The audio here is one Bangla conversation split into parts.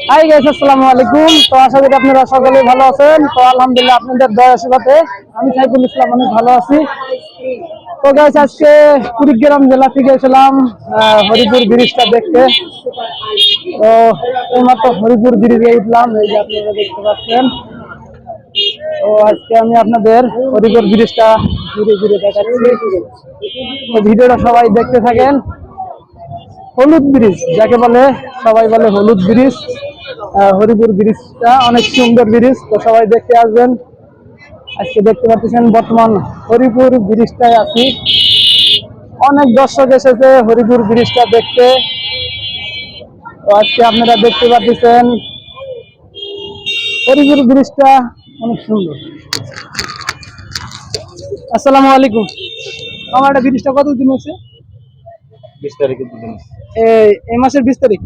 হাই গাইস, আসসালামু আলাইকুম। তো আশা করি আপনারা সকলে ভালো আছেন। তো আলহামদুলিল্লাহ আপনাদের দয়া আশীর্বাদে আমি সাইফুল ইসলাম অনেক ভালো আছি। তো গাইস, আজকে কুড়িগ্রাম জেলা থেকে এসেছিলাম হরিপুর ব্রিজটা দেখতে। তো এইমাত্র হরিপুর ব্রিজে উঠলাম, এই যে আপনারা দেখতে পাচ্ছেন। তো আজকে আমি আপনাদের হরিপুর ব্রিজটা ঘুরে ঘুরে দেখাচ্ছি। তো ভিডিওটা সবাই দেখতে থাকেন। হলুদ ব্রিজ যাকে বলে, সবাই বলে হলুদ ব্রিজ। হরিপুর ব্রিজটা অনেক সুন্দর ব্রিজ, তো সবাই দেখতে আসবেন। আজকে দেখতে পাচ্ছেন বর্তমান হরিপুর ব্রিজটায় আছি। অনেক দর্শক এসেছে হরিপুর ব্রিজটা দেখতে। তো আজকে আপনারা দেখতে পাচ্ছেন হরিপুর ব্রিজটা অনেক সুন্দর। আসসালামু আলাইকুম। আমার একটা ব্রিজটা কতদিন হচ্ছে? 20 তারিখে এই মাসের 20 তারিখ।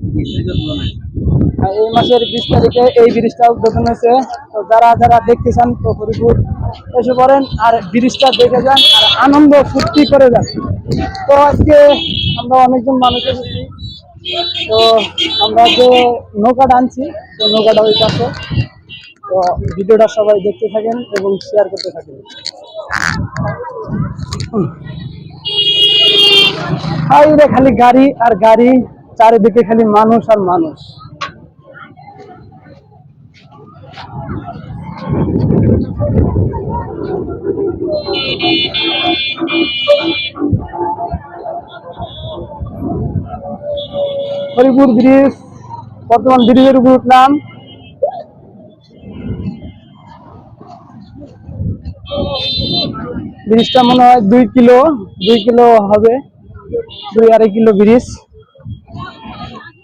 এই মাসের 20 তারিখে এই ব্রিজটা উদ্বোধন হয়েছে। তো যারা যারা দেখতে চান তো হরিপুর এসে পড়েন আর ব্রিজটা দেখে যান আর আনন্দ ফুর্তি করে যান। তো আজকে আমরা অনেকজন মানুষ এসেছি। তো আমরা যে নৌকাটা আনছি, তো নৌকাটা ওই পাশে। তো ভিডিওটা সবাই দেখতে থাকেন এবং শেয়ার করতে থাকেন। হাইরে খালি গাড়ি আর গাড়ি, চারিদিকে খালি মানুষ আর মানুষ। হরিপুর ব্রিজ, বর্তমান ব্রিজের উপর উঠলাম। ব্রিজটা মনে হয় 2 কিলো হবে, 2-2.5 কিলো ব্রিজ।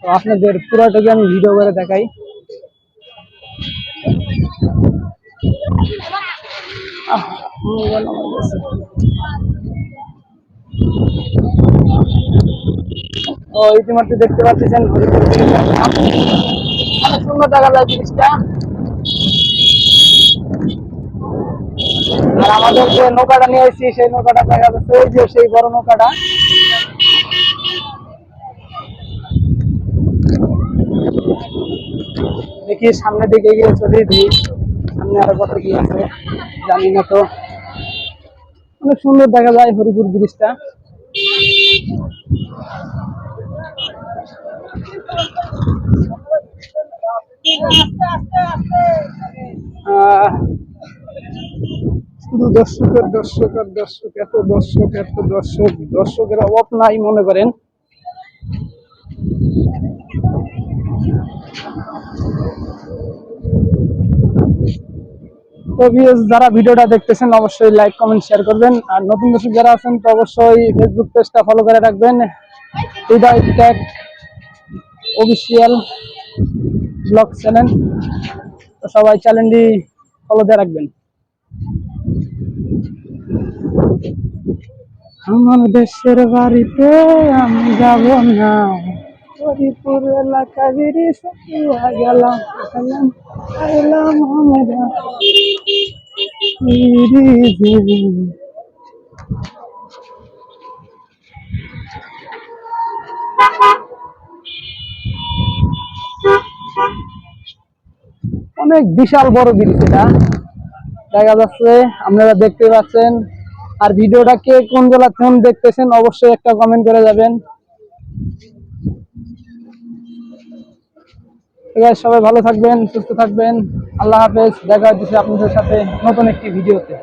তো আপনাদের পুরোটাকে আমি ভিডিও করে দেখাই। ও ইতিমধ্যে দেখতে পাচ্ছেন হরিপুর ব্রিজ অনেক সুন্দর দেখা যায় ব্রিজটা। আর আমাদের যে নৌকাটা নিয়ে এসেছি সেই নৌকাটা দেখা যাচ্ছে, ওই যে সেই বড় নৌকাটা। দেখি সামনের দিকে গিয়ে চলে দিই, সামনে আরো কত কি আছে জানি না। তো অনেক সুন্দর দেখা যায় হরিপুর ব্রিজটা। শুধু দর্শকের দর্শক আর দর্শক, এত দর্শক এত দর্শক, দর্শকের অভাব নাই মনে করেন। তো ভিউয়ার্স, যারা ভিডিওটা দেখতেছেন অবশ্যই লাইক কমেন্ট শেয়ার করবেন। আর নতুন দর্শক যারা আছেন তো অবশ্যই ফেসবুক পেজটা ফলো করে রাখবেন, হৃদয় টেক অফিসিয়াল ব্লগ চ্যানেল। তো সবাই চ্যানেলটি ফলো দিয়ে রাখবেন। আমার দেশের বাড়িতে আমি যাব না, হরিপুর এলাকা ব্রিজ গেলাম আইলাম আমরা ব্রিজে। অনেক বিশাল বড় ব্রিজ এটা দেখা যাচ্ছে, আপনারা দেখতে পাচ্ছেন। আর ভিডিওটা কে কোন জেলা থেকে দেখতেছেন অবশ্যই একটা কমেন্ট করে যাবেন। ঠিক আছে, সবাই ভালো থাকবেন, সুস্থ থাকবেন। আল্লাহ হাফেজ। দেখা হচ্ছে আপনাদের সাথে নতুন একটি ভিডিওতে।